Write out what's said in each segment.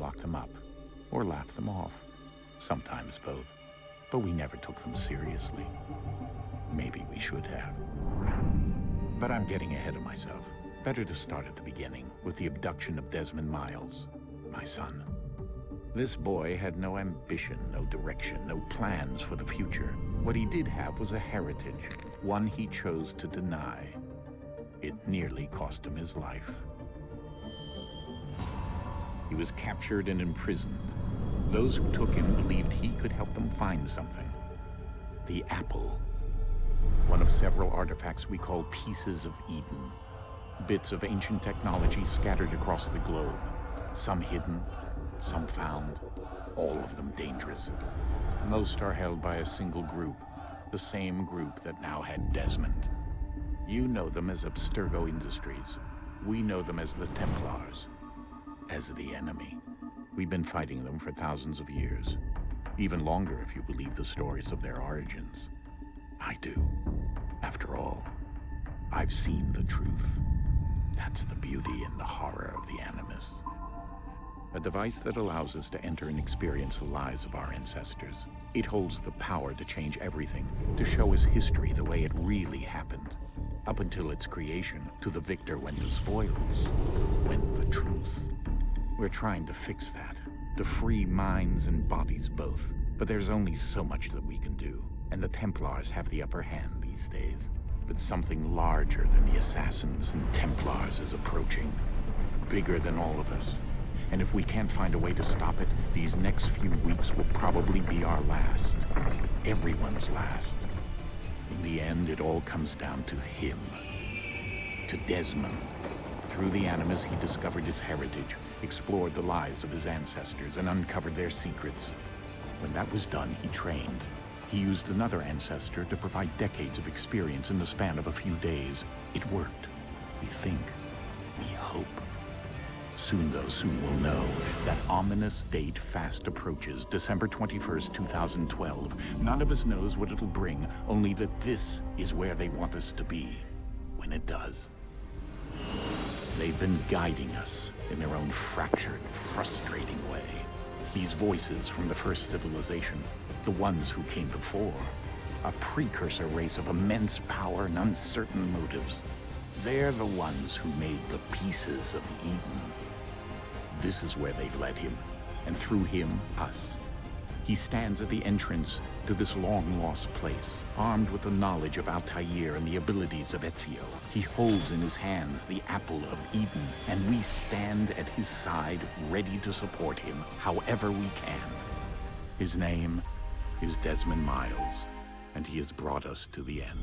lock them up or laugh them off. Sometimes both. But we never took them seriously. Maybe we should have. But I'm getting ahead of myself. Better to start at the beginning, with the abduction of Desmond Miles, my son. This boy had no ambition, no direction, no plans for the future. What he did have was a heritage, one he chose to deny. It nearly cost him his life. He was captured and imprisoned. Those who took him believed he could help them find something. The apple. One of several artifacts we call pieces of Eden. Bits of ancient technology scattered across the globe. Some hidden, some found, all of them dangerous. Most are held by a single group, the same group that now had Desmond. You know them as Abstergo Industries. We know them as the Templars, as the enemy. We've been fighting them for thousands of years, even longer if you believe the stories of their origins. I do. After all, I've seen the truth. That's the beauty and the horror of the Animus. A device that allows us to enter and experience the lives of our ancestors. It holds the power to change everything, to show us history the way it really happened. Up until its creation, to the victor went the spoils, went the truth. We're trying to fix that, to free minds and bodies both. But there's only so much that we can do, and the Templars have the upper hand these days. But something larger than the Assassins and Templars is approaching, bigger than all of us. And if we can't find a way to stop it, these next few weeks will probably be our last. Everyone's last. In the end, it all comes down to him. To Desmond. Through the Animus, he discovered his heritage, explored the lives of his ancestors, and uncovered their secrets. When that was done, he trained. He used another ancestor to provide decades of experience in the span of a few days. It worked. We think. We hope. Soon, though, soon we'll know. That ominous date fast approaches, December 21st, 2012. None of us knows what it'll bring, only that this is where they want us to be, when it does. They've been guiding us in their own fractured, frustrating way. These voices from the first civilization, the ones who came before, a precursor race of immense power and uncertain motives. They're the ones who made the pieces of Eden. This is where they've led him, and through him, us. He stands at the entrance to this long-lost place, armed with the knowledge of Altair and the abilities of Ezio. He holds in his hands the apple of Eden, and we stand at his side, ready to support him however we can. His name is Desmond Miles, and he has brought us to the end.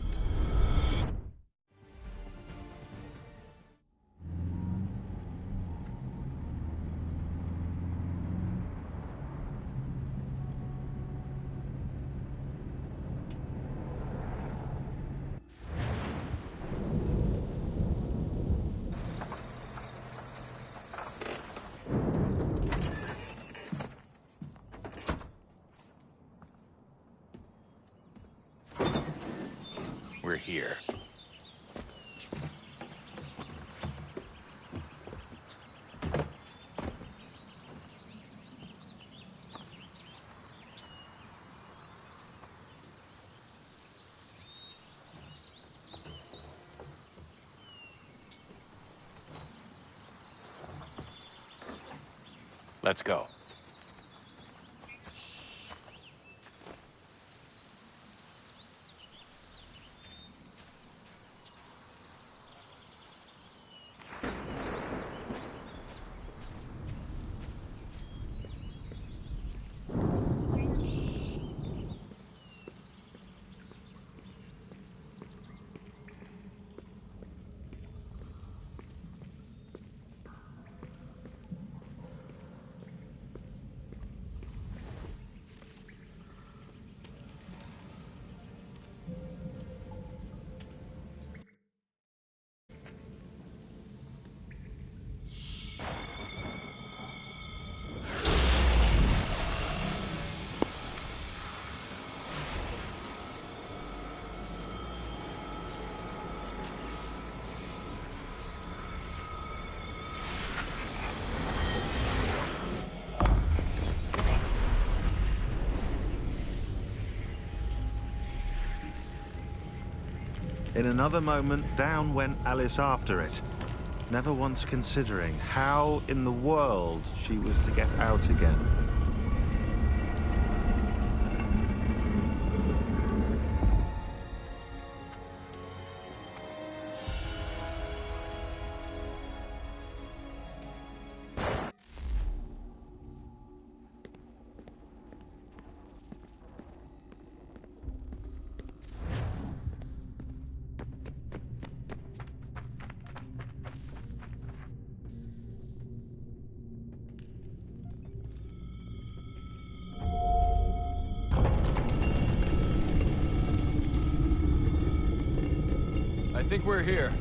We're here. Let's go. In another moment, down went Alice after it, never once considering how in the world she was to get out again. I think we're here.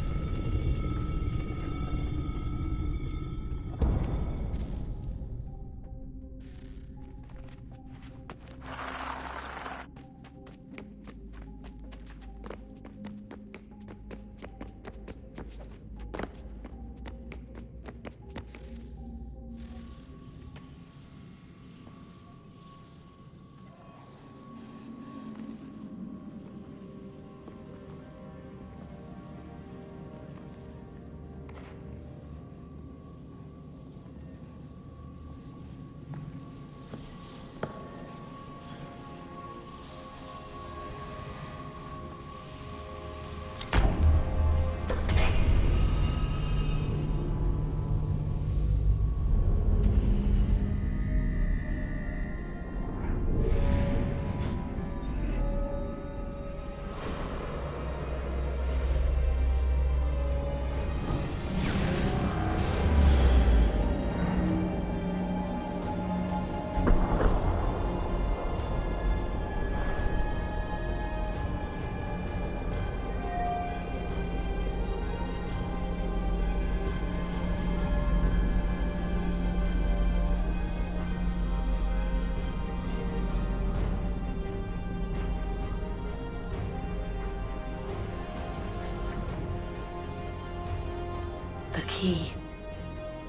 The key.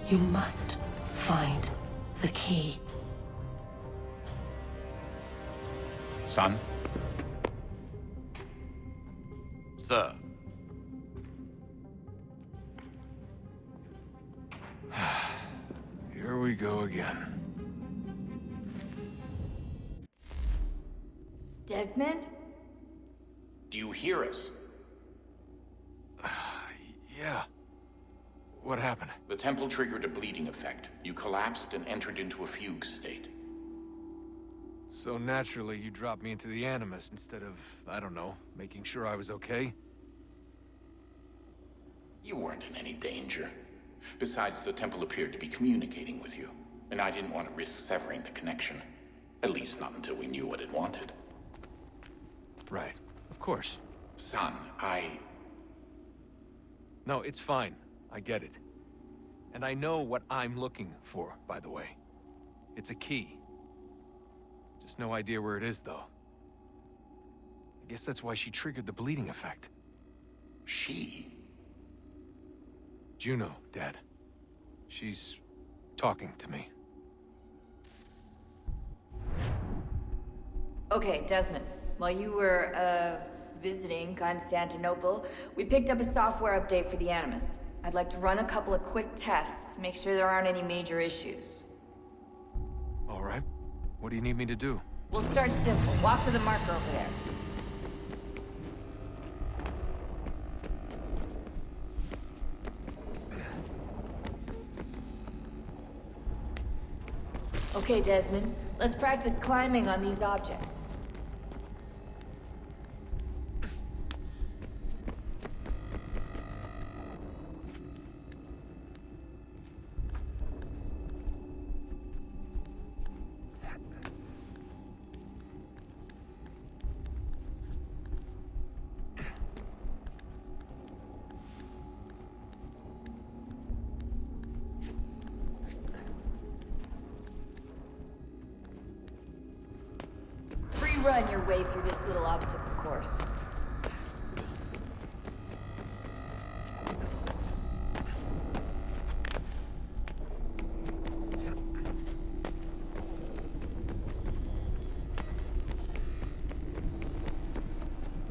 You must find the key. Son? Sir. Here we go again. Desmond? Do you hear us? Yeah. What happened? The temple triggered a bleeding effect. You collapsed and entered into a fugue state. So naturally, you dropped me into the Animus instead of, I don't know, making sure I was okay? You weren't in any danger. Besides, the temple appeared to be communicating with you, and I didn't want to risk severing the connection. At least not until we knew what it wanted. Right. Of course. Son, No, it's fine. I get it. And I know what I'm looking for, by the way. It's a key. Just no idea where it is, though. I guess that's why she triggered the bleeding effect. She? Juno, Dad. She's talking to me. Okay, Desmond. While you were, visiting Constantinople, we picked up a software update for the Animus. I'd like to run a couple of quick tests, make sure there aren't any major issues. All right. What do you need me to do? We'll start simple. Walk to the marker over there. Okay, Desmond. Let's practice climbing on these objects. Run your way through this little obstacle course.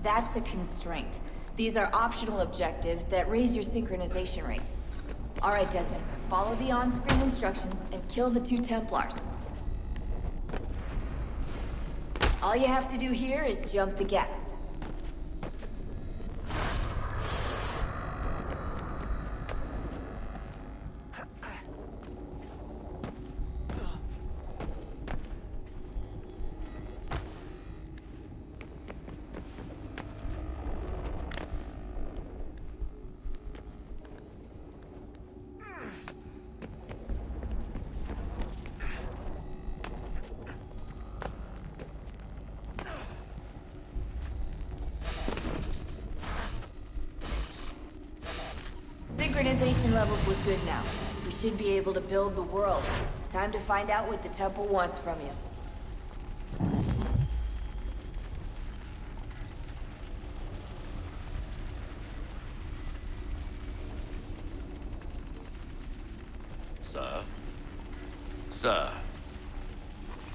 That's a constraint. These are optional objectives that raise your synchronization rate. Alright, Desmond. Follow the on-screen instructions and kill the 2 Templars. All you have to do here is jump the gap. Synchronization levels look good now. We should be able to build the world. Time to find out what the temple wants from you. Sir? Sir?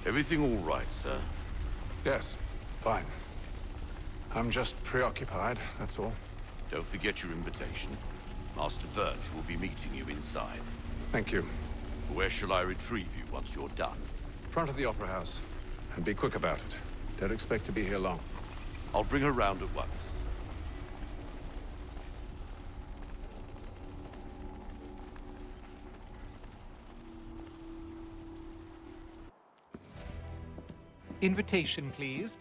Everything all right, sir? Yes, fine. I'm just preoccupied, that's all. Don't forget your invitation. Master Birch will be meeting you inside. Thank you. Where shall I retrieve you once you're done? Front of the Opera House. And be quick about it. Don't expect to be here long. I'll bring her round at once. Invitation, please.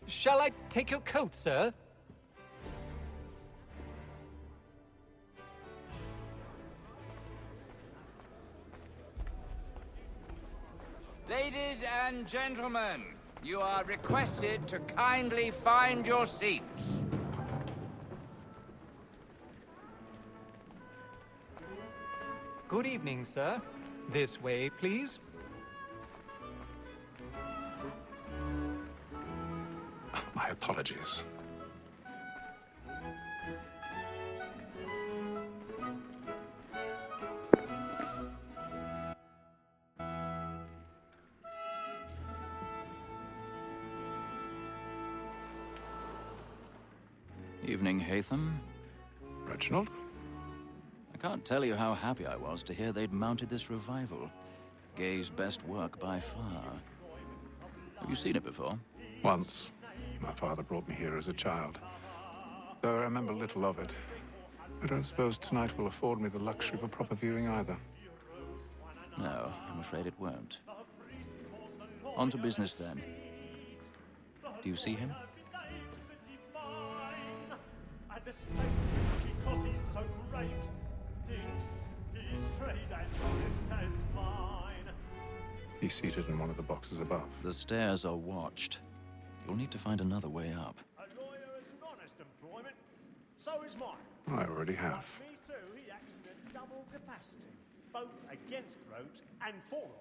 Shall I take your coat, sir? Ladies and gentlemen, you are requested to kindly find your seats. Good evening, sir. This way, please. My apologies. Evening, Hatham. Reginald? I can't tell you how happy I was to hear they'd mounted this revival. Gay's best work by far. Have you seen it before? Once. My father brought me here as a child. Though I remember little of it. I don't suppose tonight will afford me the luxury of a proper viewing either. No, I'm afraid it won't. On to business then. Do you see him? Because he's so great, thinks his trade as honest as mine. He's seated in one of the boxes above. The stairs are watched. You'll need to find another way up. A lawyer is an honest employment, so is mine. I already have. Like me too, he acts in a double capacity, both against roads and for them.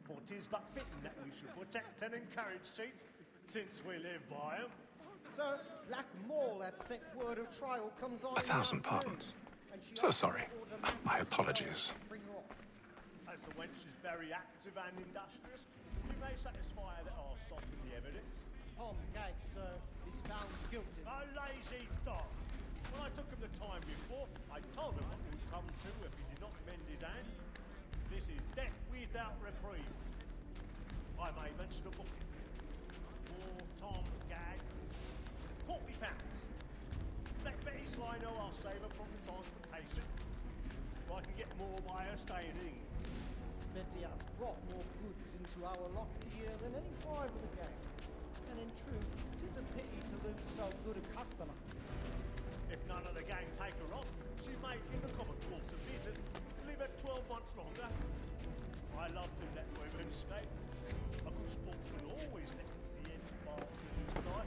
For 'tis but fitting that we should protect and encourage cheats, since we live by 'em. Sir, Black Mall, that sick word of trial comes on. 1,000 pardons. So sorry. My apologies. As the wench is very active and industrious, we may satisfy that our soften the evidence. Tom Gag, sir, is found guilty. A lazy dog. When I took him the time before, I told him what he would come to if he did not mend his hand. This is death without reprieve. I may mention a booking. For Tom Gag, £40. Let Betty Sly know I'll save her from transportation. I can get more by her staying in. Betty hath brought more goods into our locked year than any 5 of the gang. And in truth, 'tis a pity to lose so good a customer. If none of the gang take her off, she may, in the common course of business, live at 12 months longer. I love to let women escape. A good sportsman always lets the end bastard die.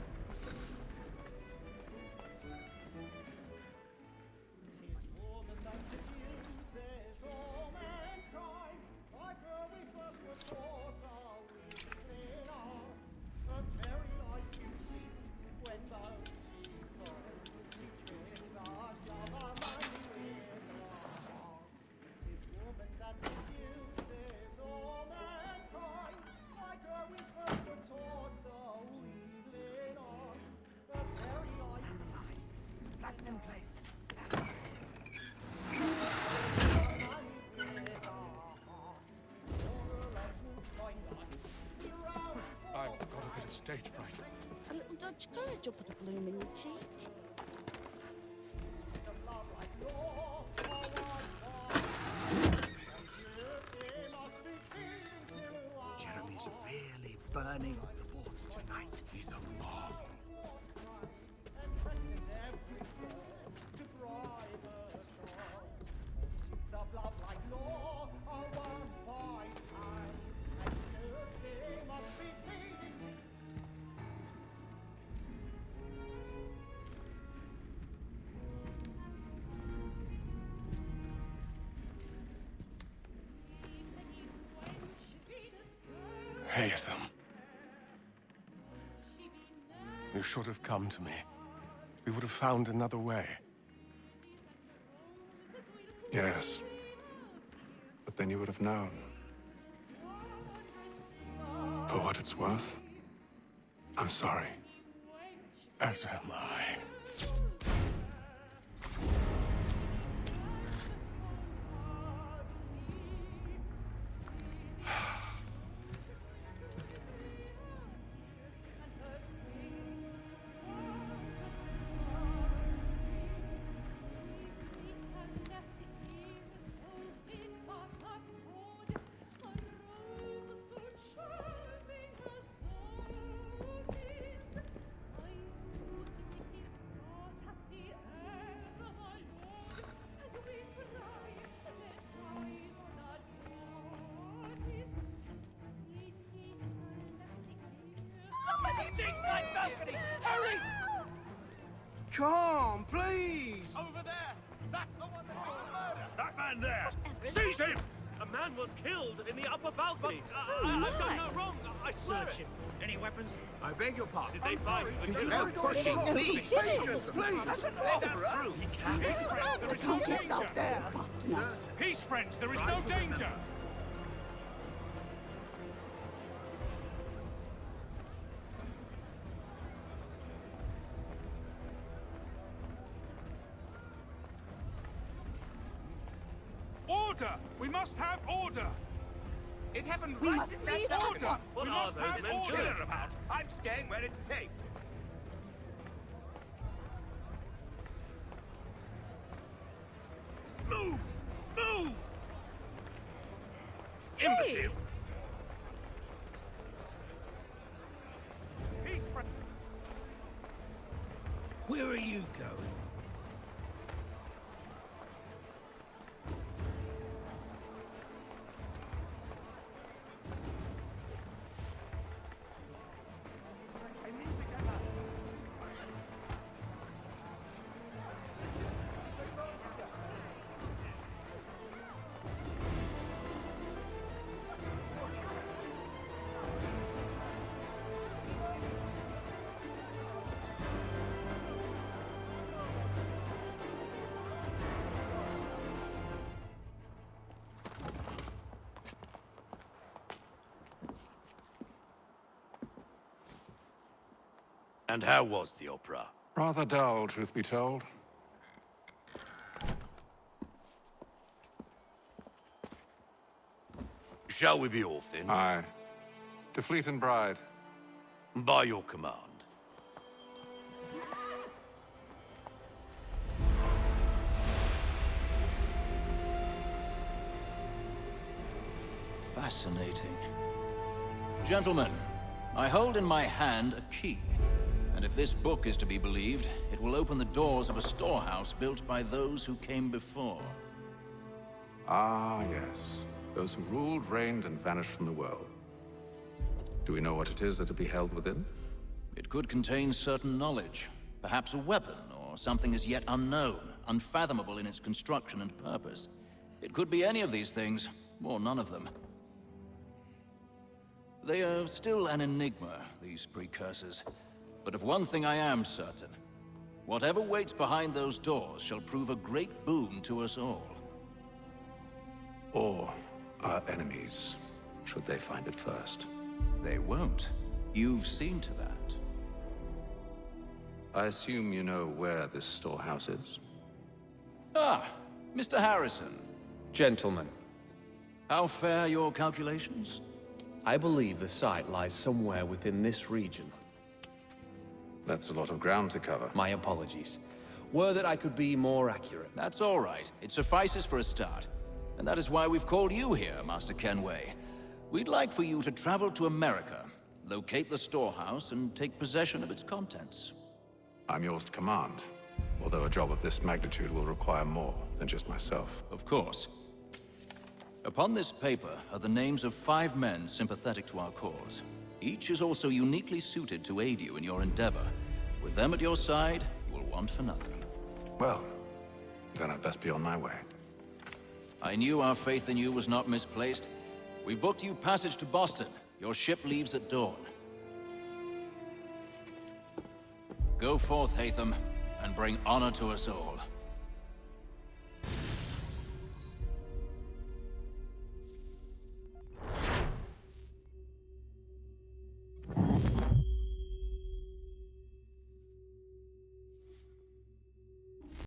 stage fright. A little Dutch courage will put a bloom in your cheek. Jeremy's really burning up the forts tonight. He's a marvel. Haytham. You should have come to me. We would have found another way. Yes. But then you would have known. For what it's worth, I'm sorry. As am I. Balcony! Hurry! Come, please! Over there! That's the one that did the murder! That man there! Seize him! A man was killed in the upper balcony. I've done no wrong. I swear Search it. him. Any weapons? I beg your pardon. Did they find the Did you killer? no pushing, please! Patience, please! That's an Let us opera! through. He can't. Peace, friends, there is no danger! Peace, friends, there is no danger! Order! We must have order! It happened We right must in that leave balcony. at once. What We are must those have men order! killing Killer about. I'm staying where it's safe. Move! Move! Imbecile! Peace, friends. Where are you going? And how was the opera? Rather dull, truth be told. Shall we be off then? Aye. To Fleet and Bride. By your command. Fascinating. Gentlemen, I hold in my hand a key. And if this book is to be believed, it will open the doors of a storehouse built by those who came before. Ah, yes. Those who ruled, reigned, and vanished from the world. Do we know what it is that will be held within? It could contain certain knowledge, perhaps a weapon, or something as yet unknown, unfathomable in its construction and purpose. It could be any of these things, or none of them. They are still an enigma, these precursors. But of one thing I am certain. Whatever waits behind those doors shall prove a great boon to us all. Or our enemies, should they find it first. They won't. You've seen to that. I assume you know where this storehouse is? Ah, Mr. Harrison. Gentlemen. How fare your calculations? I believe the site lies somewhere within this region. That's a lot of ground to cover. My apologies. Were that I could be more accurate. That's all right. It suffices for a start. And that is why we've called you here, Master Kenway. We'd like for you to travel to America, locate the storehouse, and take possession of its contents. I'm yours to command, although a job of this magnitude will require more than just myself. Of course. Upon this paper are the names of 5 men sympathetic to our cause. Each is also uniquely suited to aid you in your endeavor. With them at your side, you will want for nothing. Well, then I'd best be on my way. I knew our faith in you was not misplaced. We've booked you passage to Boston. Your ship leaves at dawn. Go forth, Hatham, and bring honor to us all.